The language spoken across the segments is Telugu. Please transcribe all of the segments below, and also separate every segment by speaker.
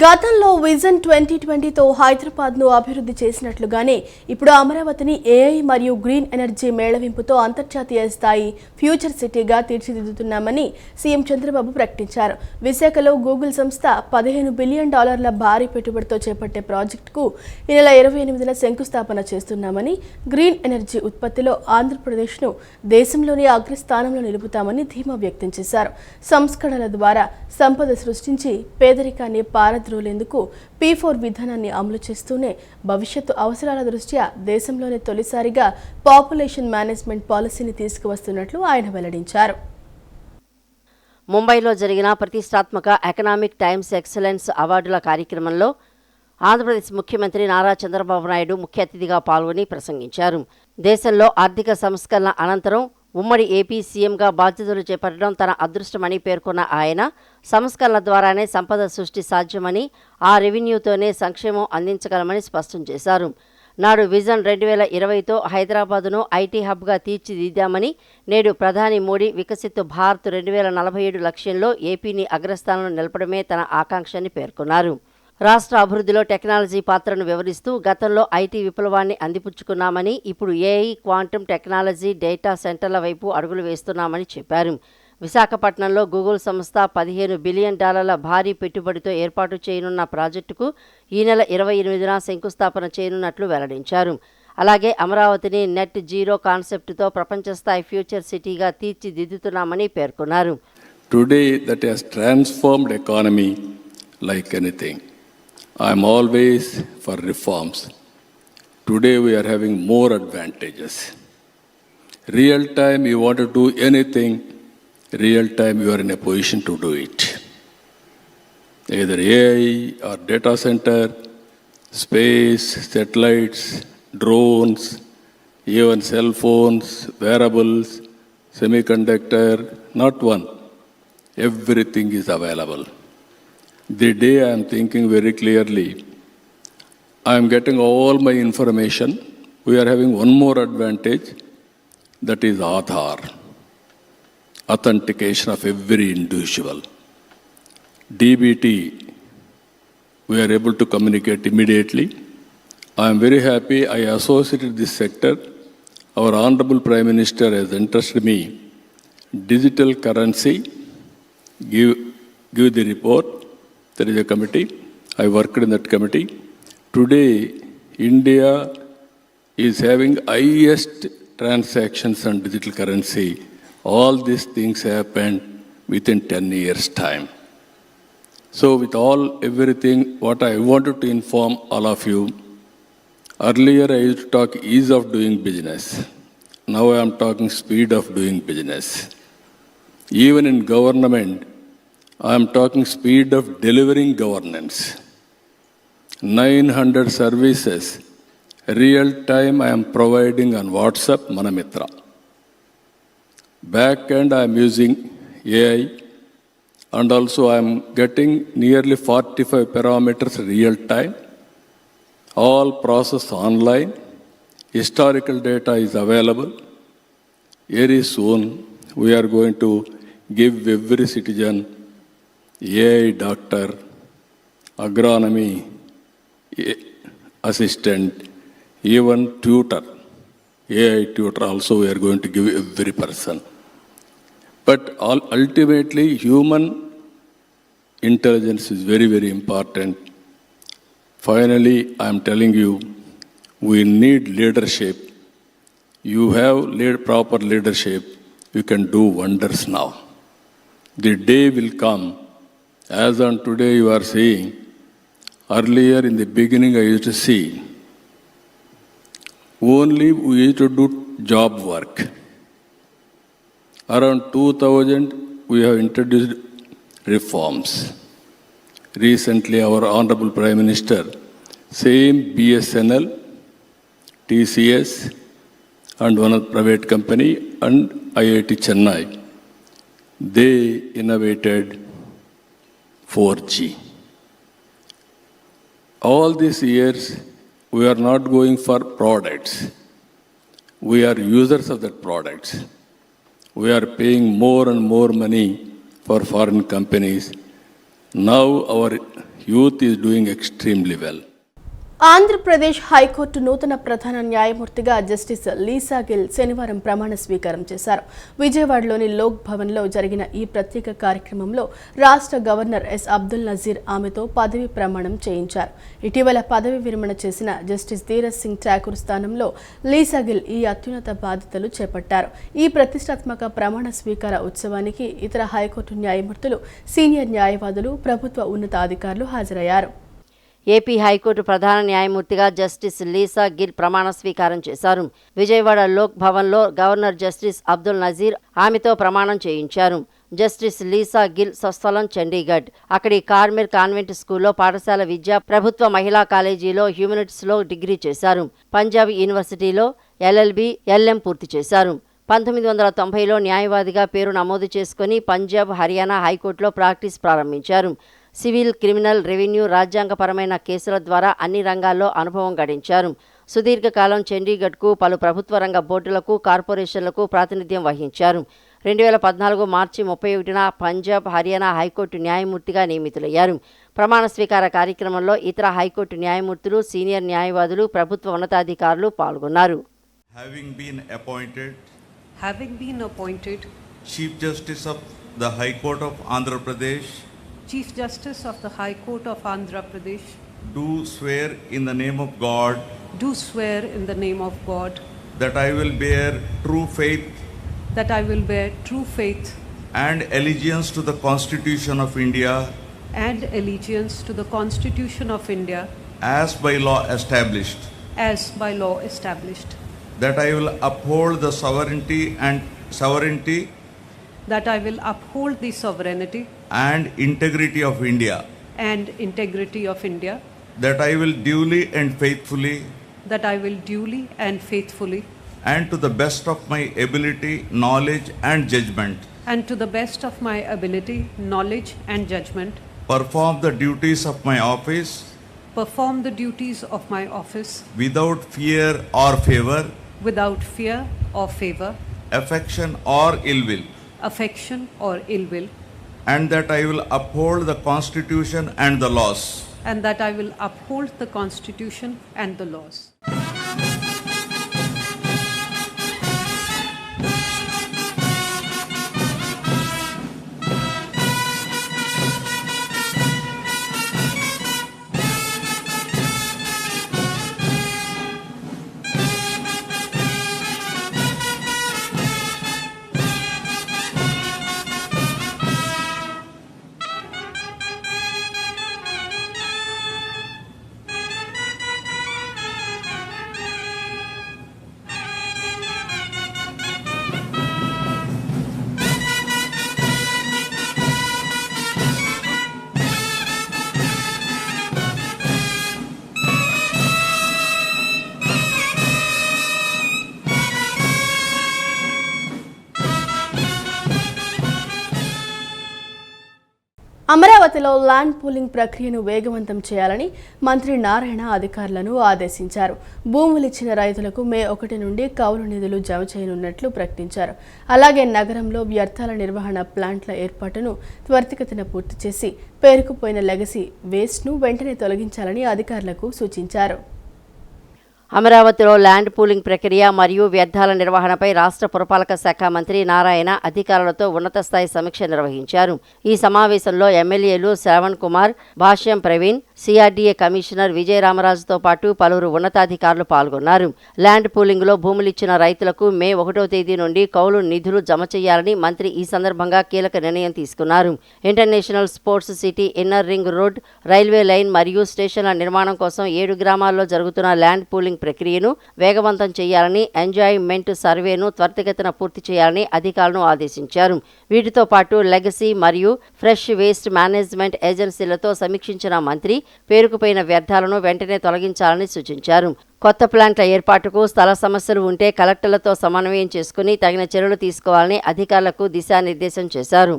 Speaker 1: గతంలో విజన్ 2020తో హైదరాబాద్ను అభివృద్ధి చేసినట్లుగానే ఇప్పుడు అమరావతిని ఏఐ మరియు గ్రీన్ ఎనర్జీ మేళవింపుతో అంతర్జాతీయ స్థాయి ఫ్యూచర్ సిటీగా తీర్చిదిద్దుతున్నామని సీఎం చంద్రబాబు ప్రకటించారు. విశాఖలో గూగుల్ సంస్థ $15 బిలియన్ భారీ పెట్టుబడితో చేపట్టే ప్రాజెక్టుకు ఈ నెల 28న శంకుస్థాపన చేస్తున్నామని, గ్రీన్ ఎనర్జీ ఉత్పత్తిలో ఆంధ్రప్రదేశ్ను దేశంలోని అగ్రస్థానంలో నిలుపుతామని ధీమా వ్యక్తం చేశారు. సంస్కరణల ద్వారా సంపద సృష్టించి పేదరికాన్ని పారద్రోలేందుకు P4 విధానాన్ని అమలు చేస్తూనే భవిష్యత్తు అవసరాల దృష్ట్యా దేశంలోనే తొలిసారిగా పాపులేషన్ మేనేజ్మెంట్ పాలసీని తీసుకువస్తున్నట్లు ఆయన వెల్లడించారు.
Speaker 2: ముంబైలో జరిగిన ప్రతిష్టాత్మక ఎకనామిక్ టైమ్స్ ఎక్సలెన్స్ అవార్డుల కార్యక్రమంలో ఆంధ్రప్రదేశ్ ముఖ్యమంత్రి నారా చంద్రబాబు నాయుడు ముఖ్య అతిథిగా పాల్గొని ప్రసంగించారు. దేశంలో ఆర్థిక సంస్కరణ అనంతరం ఉమ్మడి ఏపీ సీఎంగా బాధ్యతలు చేపట్టడం తన అదృష్టమని పేర్కొన్న ఆయన, సంస్కరణల ద్వారానే సంపద సృష్టి సాధ్యమని, ఆ రెవెన్యూతోనే సంక్షేమం అందించగలమని స్పష్టం చేశారు. నాడు విజన్ 2020తో హైదరాబాదును ఐటీ హబ్గా తీర్చిదిద్దామని, నేడు ప్రధాని మోడీ వికసిత్ భారత్ 2047 లక్ష్యంలో ఏపీని అగ్రస్థానంలో నిలపడమే తన ఆకాంక్షని పేర్కొన్నారు. రాష్ట్ర అభివృద్ధిలో టెక్నాలజీ పాత్రను వివరిస్తూ గతంలో ఐటీ విప్లవాన్ని అందిపుచ్చుకున్నామని, ఇప్పుడు ఏఐ, క్వాంటమ్ టెక్నాలజీ, డేటా సెంటర్ల వైపు అడుగులు వేస్తున్నామని చెప్పారు. విశాఖపట్నంలో గూగుల్ సంస్థ $15 బిలియన్ భారీ పెట్టుబడితో ఏర్పాటు చేయనున్న ప్రాజెక్టుకు ఈ నెల 28న శంకుస్థాపన చేయనున్నట్లు వెల్లడించారు. అలాగే అమరావతిని నెట్ జీరో కాన్సెప్ట్తో ప్రపంచ స్థాయి ఫ్యూచర్ సిటీగా తీర్చిదిద్దుతున్నామని పేర్కొన్నారు.
Speaker 3: Today that has transformed economy like anything. I am always for reforms. Today we are having more advantages. Real time you want to do anything, real time you are in a position to do it. Either AI or data center, space, satellites, drones, even cell phones, wearables, semiconductor, not one. Everything is available. The day I am thinking very clearly, I am getting all my information. We are having one more advantage, that is Aadhaar, authentication of every individual. DBT, we are able to communicate immediately. I am very happy I associated this sector. Our Honorable Prime Minister has entrusted me digital currency, give the report. There is a committee. I worked in that committee. Today, India is having highest transactions on digital currency. All these things happened within 10 years' time. So with everything, what I wanted to inform all of you, earlier I used to talk ease of doing business. Now I am talking speed of doing business. Even in government, I am talking speed of delivering governance. 900 services, real time I am providing on WhatsApp, Manamitra. Back end I am using AI, and also I am getting nearly 45 parameters real time. All process online. Historical data is available. Very soon we are going to give every citizen AI doctor, agronomy assistant, even tutor, AI tutor also we are going to give every person. But ultimately human intelligence is very, very important. Finally, I am telling you, we need leadership. You have proper leadership, you can do wonders now. The day will come. As on today you are seeing, earlier in the beginning I used to see, only we used to do job work. Around 2000 we have introduced reforms. Recently our Honorable Prime Minister, same BSNL, TCS and one of private company and IIT Chennai, they innovated 4G. All these years, we are not going for products. We are users of that products. We are paying more and more money for foreign companies. Now our youth is doing extremely well.
Speaker 1: Andhra Pradesh high court నూతన ప్రధాన న్యాయమూర్తిగా జస్టిస్ లీసా గిల్ శనివారం ప్రమాణ స్వీకారం చేశారు. విజయవాడలోని లోక్ భవన్లో జరిగిన ఈ ప్రత్యేక కార్యక్రమంలో రాష్ట్ర గవర్నర్ ఎస్ అబ్దుల్ నజీర్ ఆమెతో పదవి ప్రమాణం చేయించారు. ఇటీవల పదవి విరమణ చేసిన జస్టిస్ ధీరజ్ సింగ్ ఠాకూర్ స్థానంలో లీసా గిల్ ఈ అత్యున్నత బాధ్యతలు చేపట్టారు. ఈ ప్రతిష్టాత్మక ప్రమాణ స్వీకార ఉత్సవానికి ఇతర హైకోర్టు న్యాయమూర్తులు, సీనియర్ న్యాయవాదులు, ప్రభుత్వ ఉన్నతాధికారులు హాజరయ్యారు.
Speaker 2: ఏపీ హైకోర్టు ప్రధాన న్యాయమూర్తిగా జస్టిస్ లీసా గిల్ ప్రమాణ స్వీకారం చేశారు. విజయవాడ లోక్ భవన్లో గవర్నర్ జస్టిస్ అబ్దుల్ నజీర్ ఆమెతో ప్రమాణం చేయించారు. జస్టిస్ లీసా గిల్ స్వస్థలం చండీగఢ్. అక్కడి కార్మెల్ కాన్వెంట్ స్కూల్లో పాఠశాల విద్య, ప్రభుత్వ మహిళా కాలేజీలో హ్యూమనిటీస్లో డిగ్రీ చేశారు. పంజాబ్ యూనివర్సిటీలో ఎల్ఎల్బి, ఎల్ఎం పూర్తి చేశారు. 1990లో న్యాయవాదిగా పేరు నమోదు చేసుకుని పంజాబ్, హర్యానా హైకోర్టులో ప్రాక్టీస్ ప్రారంభించారు. సివిల్, క్రిమినల్, రెవెన్యూ, రాజ్యాంగపరమైన కేసుల ద్వారా అన్ని రంగాల్లో అనుభవం గడించారు. సుదీర్ఘకాలం చండీగఢ్కు పలు ప్రభుత్వ రంగ బోర్డులకు, కార్పొరేషన్లకు ప్రాతినిధ్యం వహించారు. 2014 మార్చి 31న పంజాబ్, హర్యానా హైకోర్టు న్యాయమూర్తిగా నియమితులయ్యారు. ప్రమాణ స్వీకార కార్యక్రమంలో ఇతర హైకోర్టు న్యాయమూర్తులు, సీనియర్ న్యాయవాదులు, ప్రభుత్వ ఉన్నతాధికారులు పాల్గొన్నారు.
Speaker 4: Having been appointed Chief Justice of the High Court of Andhra Pradesh,
Speaker 5: Chief Justice of the High Court of Andhra Pradesh,
Speaker 4: do swear in the name of God
Speaker 5: do swear in the name of God
Speaker 4: that I will bear true faith and allegiance to the Constitution of India
Speaker 5: and allegiance to the Constitution of India
Speaker 4: as by law established, that I will uphold the sovereignty
Speaker 5: that I will uphold the sovereignty
Speaker 4: and integrity of India, that I will duly and faithfully and to the best of my ability, knowledge and judgment perform the duties of my office without fear or favor, affection or ill will, and that I will uphold the Constitution and the laws.
Speaker 1: అమరావతిలో ల్యాండ్ పూలింగ్ ప్రక్రియను వేగవంతం చేయాలని మంత్రి నారాయణ అధికారులను ఆదేశించారు. భూములిచ్చిన రైతులకు మే 1 నుండి కౌలు నిధులు జమ చేయనున్నట్లు ప్రకటించారు. అలాగే నగరంలో వ్యర్థాల నిర్వహణ ప్లాంట్ల ఏర్పాటును త్వరితగతిన పూర్తి చేసి పేరుకుపోయిన లెగసీ వేస్ట్ను వెంటనే తొలగించాలని అధికారులకు సూచించారు.
Speaker 2: అమరావతిలో ల్యాండ్ పూలింగ్ ప్రక్రియ మరియు వ్యర్థాల నిర్వహణపై రాష్ట్ర పురపాలక శాఖ మంత్రి నారాయణ అధికారులతో ఉన్నత స్థాయి సమీక్ష నిర్వహించారు. ఈ సమావేశంలో ఎమ్మెల్యేలు శ్రవణ్ కుమార్, భాష్యం ప్రవీణ్, సిఆర్డీఏ కమిషనర్ విజయరామరాజుతో పాటు పలువురు ఉన్నతాధికారులు పాల్గొన్నారు. ల్యాండ్ పూలింగ్లో భూములిచ్చిన రైతులకు మే 1వ తేదీ నుండి కౌలు నిధులు జమ చేయాలని మంత్రి ఈ సందర్భంగా కీలక నిర్ణయం తీసుకున్నారు. International sports city, inner ring road, railway line మరియు స్టేషన్ల నిర్మాణం కోసం 7 గ్రామాల్లో జరుగుతున్న ల్యాండ్ పూలింగ్ ప్రక్రియను వేగవంతం చేయాలని, ఎంజాయ్మెంట్ సర్వేను త్వరితగతిన పూర్తి చేయాలని అధికారులను ఆదేశించారు. వీటితో పాటు లెగసీ మరియు ఫ్రెష్ వేస్ట్ మేనేజ్మెంట్ ఏజెన్సీలతో సమీక్షించిన మంత్రి పేరుకుపోయిన వ్యర్థాలను వెంటనే తొలగించాలని సూచించారు. కొత్త ప్లాంట్ల ఏర్పాటుకు స్థల సమస్యలు ఉంటే కలెక్టర్లతో సమన్వయం చేసుకుని తగిన చర్యలు తీసుకోవాలని అధికారులకు దిశానిర్దేశం చేశారు.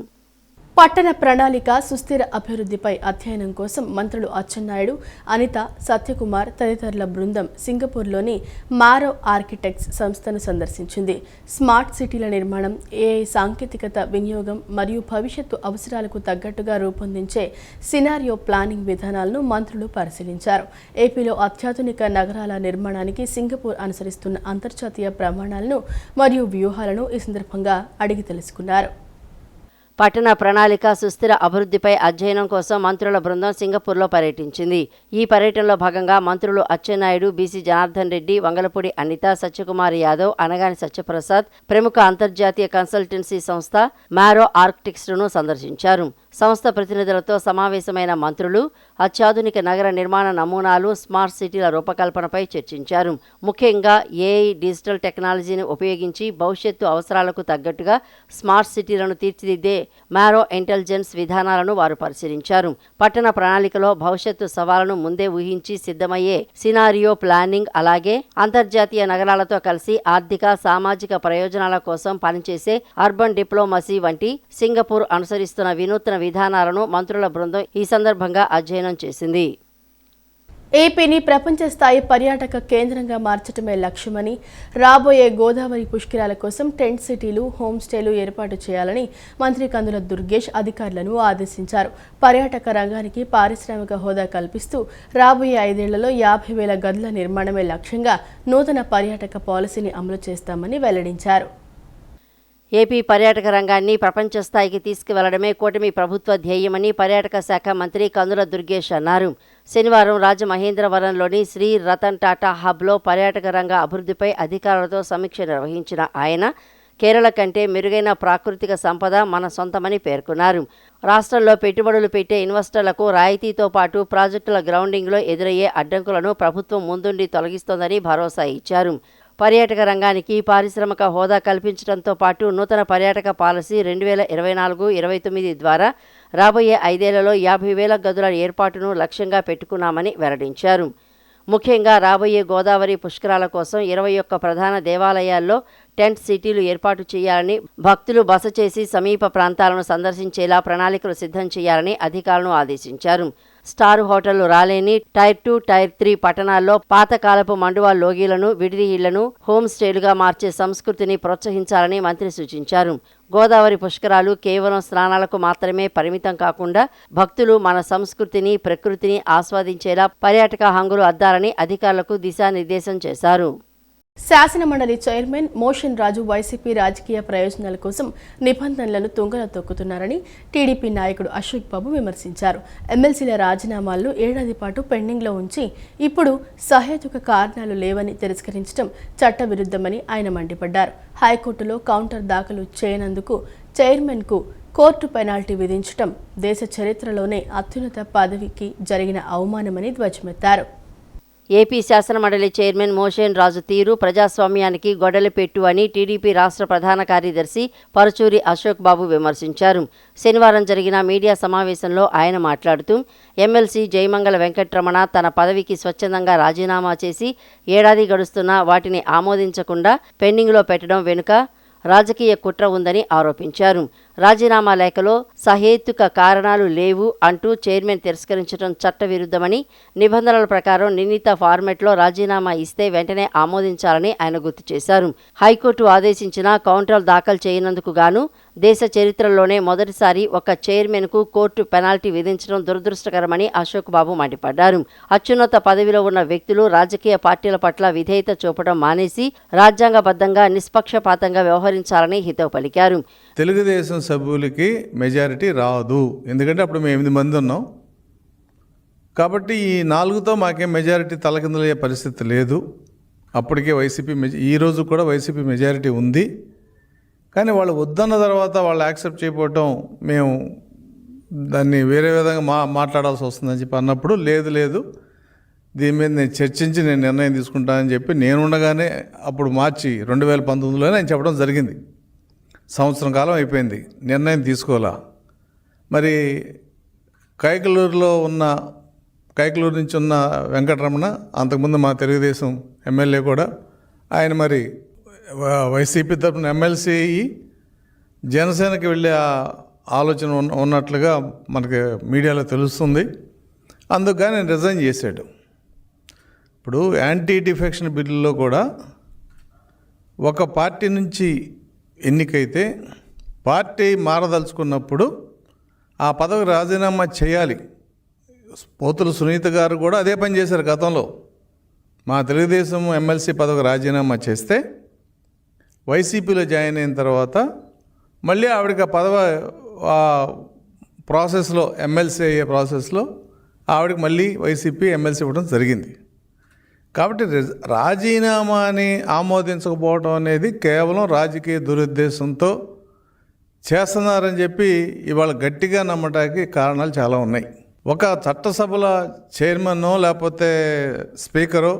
Speaker 1: పట్టణ ప్రణాళిక సుస్థిర అభివృద్ధిపై అధ్యయనం కోసం మంత్రులు అచ్చెన్నాయుడు, అనిత, సత్యకుమార్ తదితరుల బృందం సింగపూర్లోని మారో ఆర్కిటెక్ట్స్ సంస్థను సందర్శించింది. స్మార్ట్ సిటీల నిర్మాణం, ఏఐ సాంకేతికత వినియోగం మరియు భవిష్యత్తు అవసరాలకు తగ్గట్టుగా రూపొందించే సినారియో ప్లానింగ్ విధానాలను మంత్రులు పరిశీలించారు. ఏపీలో అత్యాధునిక నగరాల నిర్మాణానికి సింగపూర్ అనుసరిస్తున్న అంతర్జాతీయ ప్రమాణాలను మరియు వ్యూహాలను ఈ సందర్భంగా అడిగి తెలుసుకున్నారు.
Speaker 2: పట్టణ ప్రణాళిక సుస్థిర అభివృద్ధిపై అధ్యయనం కోసం మంత్రుల బృందం సింగపూర్లో పర్యటించింది. ఈ పర్యటనలో భాగంగా మంత్రులు అచ్చెన్నాయుడు, బీసీ జనార్దన్ రెడ్డి, వంగలపూడి అనిత, సత్యకుమార్ యాదవ్, అనగాని సత్యప్రసాద్ ప్రముఖ అంతర్జాతీయ కన్సల్టెన్సీ సంస్థ మారో ఆర్కిటెక్ట్స్ను సందర్శించారు. సంస్థ ప్రతినిధులతో సమావేశమైన మంత్రులు అత్యాధునిక నగర నిర్మాణ నమూనాలు, స్మార్ట్ సిటీల రూపకల్పనపై చర్చించారు. ముఖ్యంగా ఏఐ, డిజిటల్ టెక్నాలజీని ఉపయోగించి భవిష్యత్తు అవసరాలకు తగ్గట్టుగా స్మార్ట్ సిటీలను తీర్చిదిద్దే మారో ఇంటెలిజెన్స్ విధానాలను వారు పరిశీలించారు. పట్టణ ప్రణాళికలో భవిష్యత్తు సవాళ్లను ముందే ఊహించి సిద్ధమయ్యే సినారియో ప్లానింగ్, అలాగే అంతర్జాతీయ నగరాలతో కలిసి ఆర్థిక, సామాజిక ప్రయోజనాల కోసం పనిచేసే అర్బన్ డిప్లొమసీ వంటి సింగపూర్ అనుసరిస్తున్న వినూత్న విధానాలను మంత్రుల బృందం ఈ సందర్భంగా అధ్యయనం చేసింది.
Speaker 1: ఏపీని ప్రపంచ స్థాయి పర్యాటక కేంద్రంగా మార్చడమే లక్ష్యమని, రాబోయే గోదావరి పుష్కరాల కోసం టెంట్ సిటీలు, హోమ్ స్టేలు ఏర్పాటు చేయాలని మంత్రి కందుల దుర్గేష్ అధికారులను ఆదేశించారు. పర్యాటక రంగానికి పారిశ్రామిక హోదా కల్పిస్తూ రాబోయే 5 ఏళ్లలో 50,000 గదుల నిర్మాణమే లక్ష్యంగా నూతన పర్యాటక పాలసీని అమలు చేస్తామని వెల్లడించారు.
Speaker 2: ఏపీ పర్యాటక రంగాన్ని ప్రపంచ స్థాయికి తీసుకువెళ్లడమే కూటమి ప్రభుత్వ ధ్యేయమని పర్యాటక శాఖ మంత్రి కందుల దుర్గేష్ అన్నారు. శనివారం రాజమహేంద్రవరంలోని శ్రీ రతన్ టాటా హబ్లో పర్యాటక రంగ అభివృద్ధిపై అధికారులతో సమీక్ష నిర్వహించిన ఆయన కేరళ కంటే మెరుగైన ప్రాకృతిక సంపద మన సొంతమని పేర్కొన్నారు. రాష్ట్రంలో పెట్టుబడులు పెట్టే ఇన్వెస్టర్లకు రాయితీతో పాటు ప్రాజెక్టుల గ్రౌండింగ్లో ఎదురయ్యే అడ్డంకులను ప్రభుత్వం ముందుండి తొలగిస్తోందని భరోసా ఇచ్చారు. పర్యాటక రంగానికి పారిశ్రామిక హోదా కల్పించడంతో పాటు నూతన పర్యాటక పాలసీ 2024-29 ద్వారా రాబోయే 5 ఏళ్లలో 50,000 గదుల ఏర్పాటును లక్ష్యంగా పెట్టుకున్నామని వెల్లడించారు. ముఖ్యంగా రాబోయే గోదావరి పుష్కరాల కోసం 21 ప్రధాన దేవాలయాల్లో టెంట్ సిటీలు ఏర్పాటు చేయాలని, భక్తులు బస చేసి సమీప ప్రాంతాలను సందర్శించేలా ప్రణాళికలు సిద్ధం చేయాలని అధికారులను ఆదేశించారు. స్టార్ హోటళ్లు రాలేని టైర్ 2, టైర్ 3 పట్టణాల్లో పాతకాలపు మండువా లోగిలను, విడిది ఇళ్లను హోమ్ స్టేలుగా మార్చే సంస్కృతిని ప్రోత్సహించాలని మంత్రి సూచించారు. గోదావరి పుష్కరాలు కేవలం స్నానాలకు మాత్రమే పరిమితం కాకుండా భక్తులు మన సంస్కృతిని, ప్రకృతిని ఆస్వాదించేలా పర్యాటక హంగులు అద్దాలని అధికారులకు దిశానిర్దేశం చేశారు.
Speaker 1: శాసనమండలి చైర్మన్ మోషన్ రాజు వైసీపీ రాజకీయ ప్రయోజనాల కోసం నిబంధనలను తుంగలో తొక్కుతున్నారని టీడీపీ నాయకుడు అశోక్ బాబు విమర్శించారు. ఎమ్మెల్సీల రాజీనామాలను ఏడాది పాటు పెండింగ్లో ఉంచి ఇప్పుడు సహేతుక కారణాలు లేవని తిరస్కరించడం చట్టవిరుద్ధమని ఆయన మండిపడ్డారు. హైకోర్టులో కౌంటర్ దాఖలు చేయనందుకు చైర్మన్కు కోర్టు పెనాల్టీ విధించడం దేశ చరిత్రలోనే అత్యున్నత పదవికి జరిగిన అవమానమని ధ్వజమెత్తారు.
Speaker 2: ఏపీ శాసనమండలి చైర్మన్ మోషన్ రాజు తీరు ప్రజాస్వామ్యానికి గొడ్డలిపెట్టు అని టీడీపీ రాష్ట్ర ప్రధాన కార్యదర్శి పరుచూరి అశోక్ బాబు విమర్శించారు. శనివారం జరిగిన మీడియా సమావేశంలో ఆయన మాట్లాడుతూ ఎమ్మెల్సీ జయమంగళ వెంకటరమణ తన పదవికి స్వచ్ఛందంగా రాజీనామా చేసి ఏడాది గడుస్తున్నా వాటిని ఆమోదించకుండా పెండింగ్లో పెట్టడం వెనుక రాజకీయ కుట్ర ఉందని ఆరోపించారు. రాజీనామా లేఖలో సహేతుక కారణాలు లేవు అంటూ చైర్మన్ తిరస్కరించడం చట్టవిరుద్ధమని, నిబంధనల ప్రకారం నిర్ణీత ఫార్మెట్లో రాజీనామా ఇస్తే వెంటనే ఆమోదించాలని ఆయన గుర్తు చేశారు. హైకోర్టు ఆదేశించిన కౌంటర్ దాఖలు చేయనందుకు గాను దేశ చరిత్రలోనే మొదటిసారి ఒక చైర్మన్కు కోర్టు పెనాల్టీ విధించడం దురదృష్టకరమని అశోక్ బాబు మండిపడ్డారు. అత్యున్నత పదవిలో ఉన్న వ్యక్తులు రాజకీయ పార్టీల పట్ల విధేయత చూపడం మానేసి రాజ్యాంగబద్ధంగా నిష్పక్షపాతంగా వ్యవహరించాలని హితవు పలికారు.
Speaker 6: తెలుగుదేశం సభ్యులకి మెజారిటీ రాదు, ఎందుకంటే అప్పుడు మేము 8 మంది ఉన్నాం కాబట్టి ఈ 4తో మాకేం మెజారిటీ తలకిందులయ్యే పరిస్థితి లేదు. అప్పటికే వైసీపీ ఈరోజు కూడా వైసీపీ మెజారిటీ ఉంది. కానీ వాళ్ళు వద్దన్న తర్వాత వాళ్ళు యాక్సెప్ట్ చేయకపోవటం మేము దాన్ని వేరే విధంగా మాట్లాడాల్సి వస్తుందని చెప్పి అన్నప్పుడు లేదు దీని మీద నేను చర్చించి నేను నిర్ణయం తీసుకుంటానని చెప్పి నేను ఉండగానే అప్పుడు మార్చి 2019లోనే ఆయన చెప్పడం జరిగింది. సంవత్సరం కాలం అయిపోయింది, నిర్ణయం తీసుకోవాలా. మరి కైకలూరు నుంచి ఉన్న వెంకటరమణ అంతకుముందు మా తెలుగుదేశం ఎమ్మెల్యే కూడా ఆయన మరి వైసీపీ తరఫున ఎమ్మెల్సీ జనసేనకి వెళ్ళే ఆలోచన ఉన్నట్లుగా మనకి మీడియాలో తెలుస్తుంది. అందుకు ఆయన రిజైన్ చేశాడు. ఇప్పుడు యాంటీ డిఫెక్షన్ బిల్లులో కూడా ఒక పార్టీ నుంచి ఎన్నికైతే పార్టీ మారదలుచుకున్నప్పుడు ఆ పదవి రాజీనామా చేయాలి. పోతుల సునీత గారు కూడా అదే పని చేశారు గతంలో. మా తెలుగుదేశం ఎమ్మెల్సీ పదవికి రాజీనామా చేస్తే వైసీపీలో జాయిన్ అయిన తర్వాత మళ్ళీ ఆవిడకి ఆ పదవి ప్రాసెస్లో ఎమ్మెల్సీ అయ్యే ప్రాసెస్లో ఆవిడకి మళ్ళీ వైసీపీ ఎమ్మెల్సీ ఇవ్వడం జరిగింది. కాబట్టి రాజీనామాని ఆమోదించకపోవడం అనేది కేవలం రాజకీయ దురుద్దేశంతో చేస్తున్నారని చెప్పి ఇవాళ గట్టిగా నమ్మటానికి కారణాలు చాలా ఉన్నాయి. ఒక చట్టసభల చైర్మన్నో లేకపోతే స్పీకరో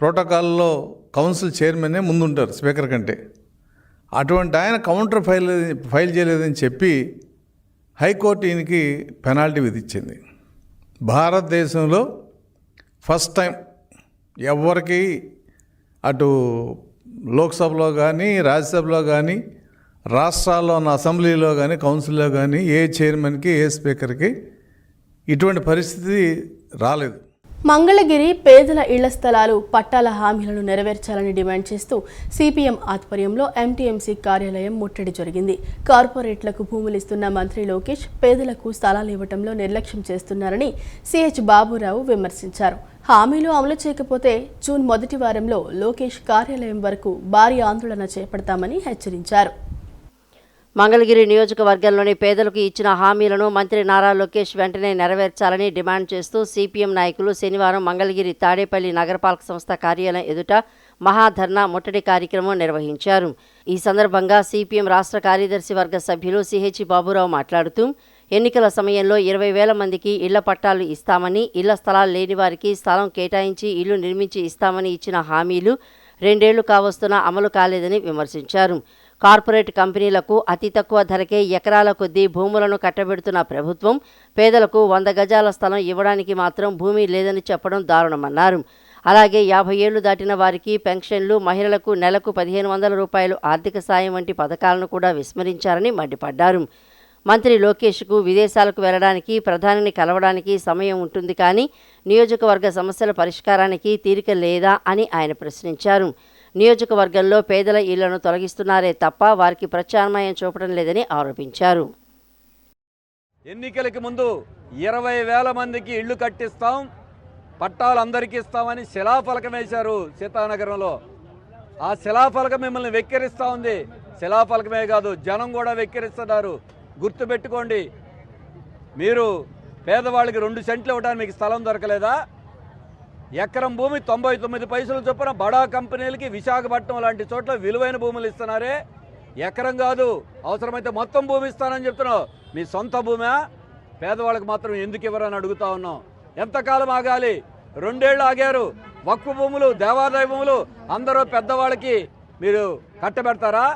Speaker 6: ప్రోటోకాల్లో కౌన్సిల్ చైర్మనే ముందుంటారు స్పీకర్ కంటే. అటువంటి ఆయన కౌంటర్ ఫైల్ చేయలేదని చెప్పి హైకోర్టు ఈయనకి పెనాల్టీ విధించింది. భారతదేశంలో ఫస్ట్ టైం ఎవరికి అటు లోక్సభలో కానీ రాజ్యసభలో కానీ రాష్ట్రాల్లో ఉన్న అసెంబ్లీలో కానీ కౌన్సిల్లో కానీ ఏ చైర్మన్కి ఏ స్పీకర్కి ఇటువంటి పరిస్థితి రాలేదు.
Speaker 1: మంగళగిరి పేదల ఇళ్ల స్థలాలు పట్టాల హామీలను నెరవేర్చాలని డిమాండ్ చేస్తూ సిపిఎం ఆధ్వర్యంలో ఎంటీఎంసీ కార్యాలయం ముట్టడి జరిగింది. కార్పొరేట్లకు భూములు ఇస్తున్న మంత్రి లోకేష్ పేదలకు స్థలాలు ఇవ్వడంలో నిర్లక్ష్యం చేస్తున్నారని సిహెచ్ బాబురావు విమర్శించారు. హామీలు అమలు చేయకపోతే జూన్ మొదటి వారంలో లోకేష్ కార్యాలయం వరకు భారీ ఆందోళన చేపడతామని హెచ్చరించారు.
Speaker 2: మంగళగిరి నియోజకవర్గంలోని పేదలకు ఇచ్చిన హామీలను మంత్రి నారా లోకేష్ వెంటనే నెరవేర్చాలని డిమాండ్ చేస్తూ సిపిఎం నాయకులు శనివారం మంగళగిరి తాడేపల్లి నగరపాలక సంస్థ కార్యాలయం ఎదుట మహాధర్నా ముట్టడి కార్యక్రమం నిర్వహించారు. ఈ సందర్భంగా సిపిఎం రాష్ట్ర కార్యదర్శి వర్గ సభ్యులు సిహెచ్ బాబురావు మాట్లాడుతూ ఎన్నికల సమయంలో 20,000 మందికి ఇళ్ల పట్టాలు ఇస్తామని, ఇళ్ల స్థలాలు లేని వారికి స్థలం కేటాయించి ఇల్లు నిర్మించి ఇస్తామని ఇచ్చిన హామీలు 2 ఏళ్లు కావస్తున్నా అమలు కాలేదని విమర్శించారు. కార్పొరేట్ కంపెనీలకు అతి తక్కువ ధరకే ఎకరాల కొద్దీ భూములను కట్టబెడుతున్న ప్రభుత్వం పేదలకు 100 గజాల స్థలం ఇవ్వడానికి మాత్రం భూమి లేదని చెప్పడం దారుణమన్నారు. అలాగే 50 ఏళ్లు దాటిన వారికి పెన్షన్లు, మహిళలకు నెలకు 1,500 రూపాయలు ఆర్థిక సాయం వంటి పథకాలను కూడా విస్మరించారని మండిపడ్డారు. మంత్రి లోకేష్కు విదేశాలకు వెళ్లడానికి, ప్రధానిని కలవడానికి సమయం ఉంటుంది కానీ నియోజకవర్గ సమస్యల పరిష్కారానికి తీరిక లేదా అని ఆయన ప్రశ్నించారు. నియోజకవర్గంలో పేదల ఇళ్లను తొలగిస్తున్నారే తప్ప వారికి ప్రత్యామ్నాయం చూపడం లేదని ఆరోపించారు.
Speaker 7: ఎన్నికలకి ముందు 20,000 మందికి ఇళ్లు కట్టిస్తాం, పట్టాలు అందరికీ ఇస్తామని శిలాఫలకం వేశారు సీతానగరంలో. ఆ శిలాఫలకం మిమ్మల్ని వెక్కిరిస్తూ ఉంది. శిలాఫలకమే కాదు, జనం కూడా వెక్కిరిస్తున్నారు. గుర్తుపెట్టుకోండి, మీరు పేదవాళ్ళకి 2 సెంట్లు ఇవ్వడానికి మీకు స్థలం దొరకలేదా? ఎకరం భూమి 99 పైసలు చొప్పున బడా కంపెనీలకి విశాఖపట్నం లాంటి చోట్ల విలువైన భూములు ఇస్తున్నారే. ఎకరం కాదు, అవసరమైతే మొత్తం భూమి ఇస్తానని చెప్తున్నావు. మీ సొంత భూమా? పేదవాళ్ళకి మాత్రం ఎందుకు ఇవ్వరని అడుగుతా ఉన్నాం. ఎంతకాలం ఆగాలి? 2 ఏళ్ళు ఆగారు. వక్ఫ్ భూములు, దేవాదాయ భూములు అందరూ పెద్దవాళ్ళకి మీరు కట్టబెడతారా?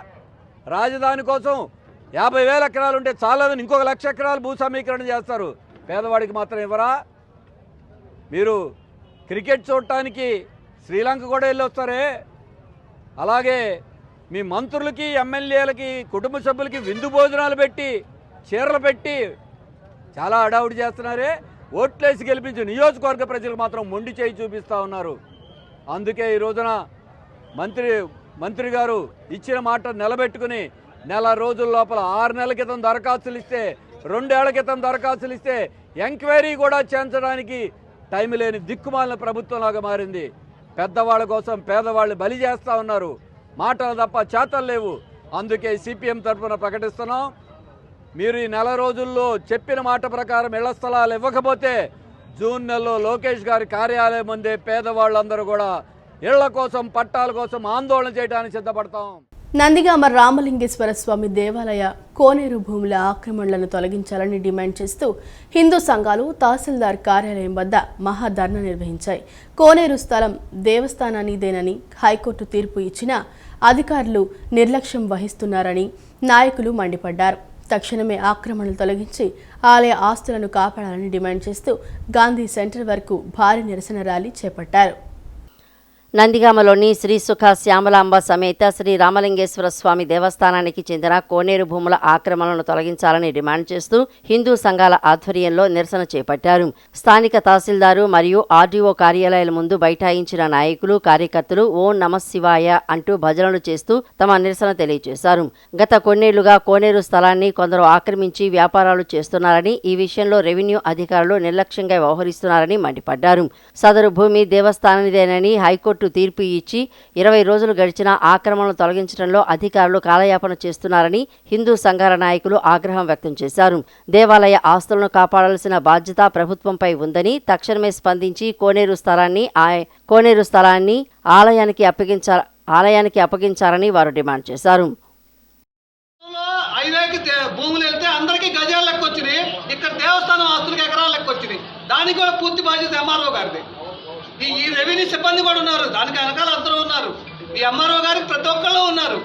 Speaker 7: రాజధాని కోసం 50,000 ఎకరాలు ఉంటే చాలని ఇంకొక 1,00,000 ఎకరాలు భూ సమీకరణ చేస్తారు. పేదవాడికి మాత్రం ఇవ్వరా? మీరు క్రికెట్ చూడటానికి శ్రీలంక కూడా వెళ్ళి వస్తారే. అలాగే మీ మంత్రులకి, ఎమ్మెల్యేలకి, కుటుంబ సభ్యులకి విందు భోజనాలు పెట్టి, చీరలు పెట్టి చాలా హడావుడి చేస్తున్నారే. ఓట్లేసి గెలిపించి నియోజకవర్గ ప్రజలకు మాత్రం మొండి చేయి చూపిస్తూ ఉన్నారు. అందుకే ఈ రోజున మంత్రి గారు ఇచ్చిన మాట నిలబెట్టుకుని నెల రోజుల లోపల 6 నెలల క్రితం దరఖాస్తులు ఇస్తే, 2 ఏళ్ల క్రితం దరఖాస్తులు ఇస్తే ఎంక్వైరీ కూడా చేయించడానికి టైం లేని దిక్కుమాలిన ప్రభుత్వంలాగా మారింది. పెద్దవాళ్ళ కోసం పేదవాళ్ళు బలి చేస్తూ ఉన్నారు. మాటలు తప్ప చేతలు లేవు. అందుకే సిపిఎం తరఫున ప్రకటిస్తున్నాం, మీరు ఈ నెల రోజుల్లో చెప్పిన మాట ప్రకారం ఇళ్ల స్థలాలు ఇవ్వకపోతే జూన్ నెలలో లోకేష్ గారి కార్యాలయం ముందే పేదవాళ్ళందరూ కూడా ఇళ్ల కోసం, పట్టాల కోసం ఆందోళన చేయడానికి సిద్ధపడతాం.
Speaker 1: నందిగామ రామలింగేశ్వర స్వామి దేవాలయ కోనేరు భూముల ఆక్రమణలను తొలగించాలని డిమాండ్ చేస్తూ హిందూ సంఘాలు తహసీల్దార్ కార్యాలయం వద్ద మహాధర్నా నిర్వహించాయి. కోనేరు స్థలం దేవస్థానానిదేనని హైకోర్టు తీర్పు ఇచ్చినా అధికారులు నిర్లక్ష్యం వహిస్తున్నారని నాయకులు మండిపడ్డారు. తక్షణమే ఆక్రమణలు తొలగించి ఆలయ ఆస్తులను కాపాడాలని డిమాండ్ చేస్తూ గాంధీ సెంటర్ వరకు భారీ నిరసన ర్యాలీ చేపట్టారు.
Speaker 2: నందిగామలోని శ్రీ సుఖ శ్యామలాంబ సమేత శ్రీ రామలింగేశ్వర స్వామి దేవస్థానానికి చెందిన కోనేరు భూముల ఆక్రమణలను తొలగించాలని డిమాండ్ చేస్తూ హిందూ సంఘాల ఆధ్వర్యంలో నిరసన చేపట్టారు. స్థానిక తహసీల్దారు మరియు ఆర్డీఓ కార్యాలయాల ముందు బైఠాయించిన నాయకులు, కార్యకర్తలు ఓం నమఃశివాయ అంటూ భజనలు చేస్తూ తమ నిరసన తెలియజేశారు. గత కొన్నేళ్లుగా కోనేరు స్థలాన్ని కొందరు ఆక్రమించి వ్యాపారాలు చేస్తున్నారని, ఈ విషయంలో రెవెన్యూ అధికారులు నిర్లక్ష్యంగా వ్యవహరిస్తున్నారని మండిపడ్డారు. సదరు భూమి దేవస్థానానిదేనని హైకోర్టు తీర్పు ఇచ్చి 20 రోజులు గడిచినా ఆక్రమణలు తొలగించడంలో అధికారులు కాలయాపన చేస్తున్నారని హిందూ సంఘాల నాయకులు ఆగ్రహం వ్యక్తం చేశారు. దేవాలయ ఆస్తులను కాపాడాల్సిన బాధ్యత ప్రభుత్వంపై ఉందని, తక్షణమే స్పందించి కోనేరు స్థలాన్ని ఆలయానికి అప్పగించాలని వారు డిమాండ్ చేశారు.
Speaker 8: హైవేకి భూములు వెళ్తే అందరికీ గజాల లెక్క వచ్చినాయి, ఇక్కడ దేవస్థానం ఆస్తులకు ఎకరాల లెక్క వచ్చినాయి. దానికి కూడా పూర్తి బాధ్యత ఎంఆర్ఓ గారిది. ఈ రెవెన్యూ సిబ్బంది కూడా ఉన్నారు, దానికి వెనకాల అందరూ ఉన్నారు. ఈ ఎంఆర్ఓ గారికి ప్రతి ఒక్కళ్ళు ఉన్నారు.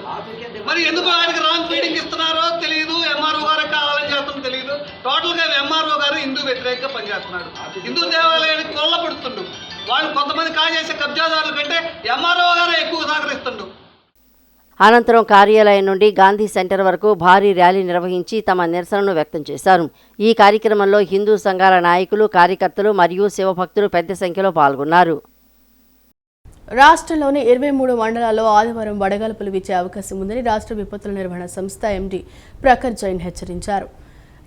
Speaker 8: మరి ఎందుకు ఆయనకి రాంగ్ ఫీడింగ్ ఇస్తున్నారో తెలియదు, ఎంఆర్ఓ గారికి కావాలని చేస్తుందో తెలియదు. టోటల్గా ఎంఆర్ఓ గారు హిందూ వ్యతిరేకంగా పనిచేస్తున్నాడు. హిందూ దేవాలయానికి కొల్లబడుతుండు. వాళ్ళు కొంతమంది కాజేసే కబ్జాదారుల కంటే ఎంఆర్ఓ గారే ఎక్కువ సహకరిస్తుండు.
Speaker 2: అనంతరం కార్యాలయం నుండి గాంధీ సెంటర్ వరకు భారీ ర్యాలీ నిర్వహించి తమ నిరసనను వ్యక్తం చేశారు. ఈ కార్యక్రమంలో హిందూ సంఘాల నాయకులు, కార్యకర్తలు మరియు శివభక్తులు పెద్ద సంఖ్యలో పాల్గొన్నారు.
Speaker 1: రాష్ట్రంలోని 23 మండలాల్లో ఆదివారం వడగాల్పులు వీచే అవకాశం ఉందని రాష్ట్ర విపత్తుల నిర్వహణ సంస్థ ఎండీ ప్రఖర్ జైన్ హెచ్చరించారు.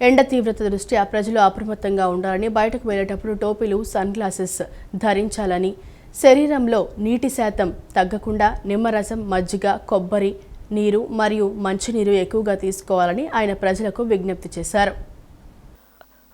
Speaker 1: ఎండ తీవ్రత దృష్ట్యా ప్రజలు అప్రమత్తంగా ఉండాలని, బయటకు వెళ్లేటప్పుడు టోపీలు, సన్ గ్లాసెస్ ధరించాలని, శరీరంలో నీటి శాతం తగ్గకుండా నిమ్మరసం, మజ్జిగ, కొబ్బరి నీరు మరియు మంచినీరు ఎక్కువగా తీసుకోవాలని ఆయన ప్రజలకు విజ్ఞప్తి చేశారు.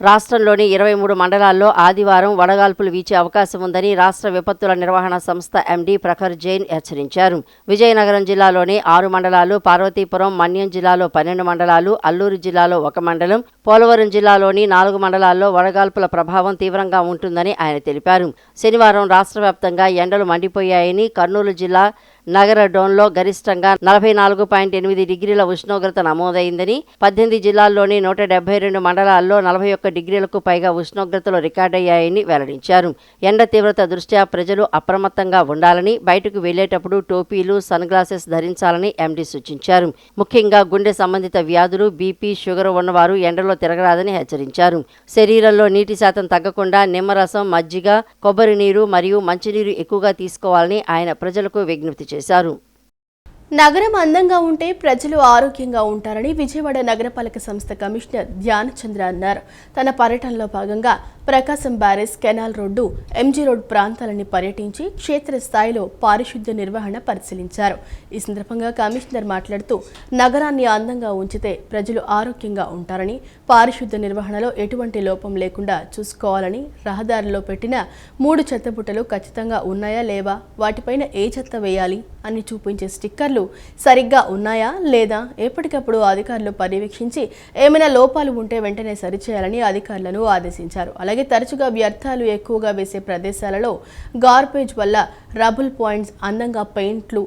Speaker 2: రాష్ట్రంలోని 23 మండలాల్లో ఆదివారం వడగాల్పులు వీచే అవకాశం ఉందని రాష్ట్ర విపత్తుల నిర్వహణ సంస్థ ఎండీ ప్రఖర్ జైన్ హెచ్చరించారు. విజయనగరం జిల్లాలోని 6 మండలాలు, పార్వతీపురం, మన్యం జిల్లాలో 12 మండలాలు, అల్లూరు జిల్లాలో 1 మండలం, పోలవరం జిల్లాలోని 4 మండలాల్లో వడగాల్పుల ప్రభావం తీవ్రంగా ఉంటుందని ఆయన తెలిపారు. శనివారం రాష్ట్ర వ్యాప్తంగా ఎండలు మండిపోయాయని, కర్నూలు జిల్లా నగర డోన్లో గరిష్టంగా 44.8 డిగ్రీల ఉష్ణోగ్రత నమోదైందని, 18 జిల్లాల్లోని 172 మండలాల్లో 41 డిగ్రీలకు పైగా ఉష్ణోగ్రతలు రికార్డయ్యాయని వెల్లడించారు. ఎండ తీవ్రత దృష్ట్యా ప్రజలు అప్రమత్తంగా ఉండాలని, బయటకు వెళ్లేటప్పుడు టోపీలు, సన్ గ్లాసెస్ ధరించాలని ఎండీ సూచించారు. ముఖ్యంగా గుండె సంబంధిత వ్యాధులు, బీపీ, షుగర్ ఉన్నవారు ఎండలో తిరగరాదని హెచ్చరించారు. శరీరంలో నీటి శాతం తగ్గకుండా నిమ్మరసం, మజ్జిగ, కొబ్బరి నీరు మరియు మంచినీరు ఎక్కువగా తీసుకోవాలని ఆయన ప్రజలకు విజ్ఞప్తి చేశారు.
Speaker 1: నగరం అందంగా ఉంటే ప్రజలు ఆరోగ్యంగా ఉంటారని విజయవాడ నగరపాలక సంస్థ కమిషనర్ ధ్యానచంద్ర అన్నారు. తన పర్యటనలో భాగంగా Prakasam barrage, canal road, MG road ప్రాంతాలని పర్యటించి క్షేత్రస్థాయిలో పారిశుద్ధ్య నిర్వహణ పరిశీలించారు. ఈ సందర్భంగా కమిషనర్ మాట్లాడుతూ నగరాన్ని అందంగా ఉంచితే ప్రజలు ఆరోగ్యంగా ఉంటారని, పారిశుద్ధ్య నిర్వహణలో ఎటువంటి లోపం లేకుండా చూసుకోవాలని, రహదారిలో పెట్టిన 3 చెత్తబుట్టలు ఖచ్చితంగా ఉన్నాయా లేవా, వాటిపైన ఏ చెత్త వేయాలి అని చూపించే స్టిక్కర్లు సరిగ్గా ఉన్నాయా లేదా ఎప్పటికప్పుడు అధికారులు పర్యవేక్షించి ఏమైనా లోపాలు ఉంటే వెంటనే సరిచేయాలని అధికారులను ఆదేశించారు. అలాగే తరచుగా వ్యర్థాలు ఎక్కువగా వేసే ప్రదేశాలలో గార్బేజ్ వల్ల రబుల్ పాయింట్స్ అందంగా పెయింట్లు